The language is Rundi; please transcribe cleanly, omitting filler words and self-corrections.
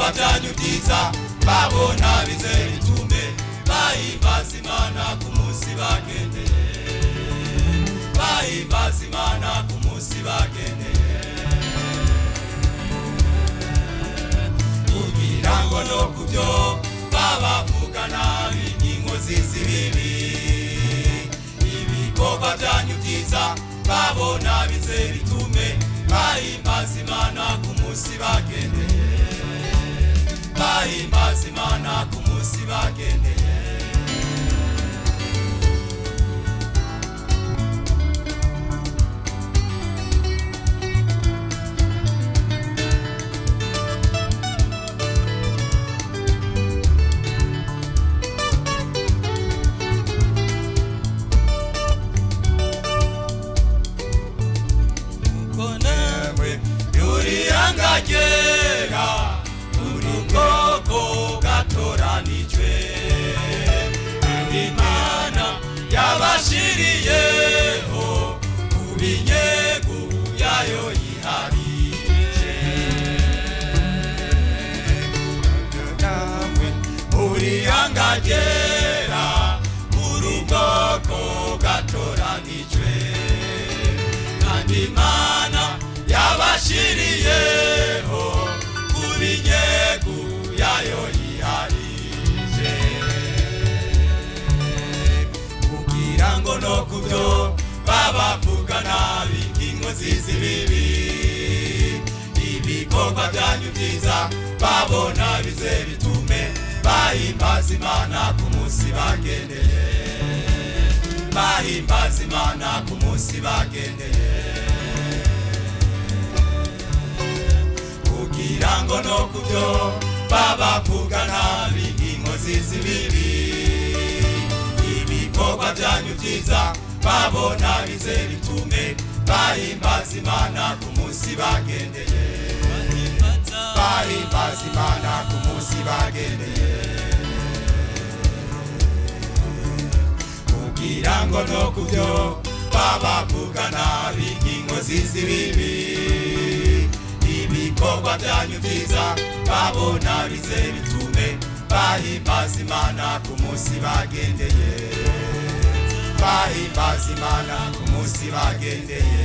ibikorwa byanyu byiza babona bize bitume bahimbaza Imana ku munsi bagendeye, bahimbaza Imana ku munsi bagendeye, kugira ngo no kubyo babavuga nabi inkozi z'ibibi ibikorwa byanyu byiza babona bize bitume bahimbaza Imana ku munsi bagendeye, bahimbaza Imana ku munsi bagendeye. Yangagera urukoko gatoranijwe Imana yabashiriyeho kubinyegu yayo yiharije namwe muri yangagera urukoko gatoranijwe kandi Imana yabashiriyeho kubinyegu yayo yiharije kugira ngo no kubyo babavuga nabi inkozi z'ibibi ibikorwa byanyu byiza babona bize bitume bahimbaza Imana ku munsi bagendeye, bahimbaza Imana ku munsi bagendeye, kugira ngo no kubyo babavuga nabi inkozi z'ibibi ibikorwa byanyu byiza babona bize bitume bahimbaza Imana ku munsi bagendeye, bahimbaza Imana ku munsi bagendeye, kugira ngo no kubyo babavuga nabi inkozi z'ibibi ibikorwa byanyu byiza babona bize bitume bahimbaza Imana ku munsi bagendeye, bahimbaza Imana ku munsi bagendeye.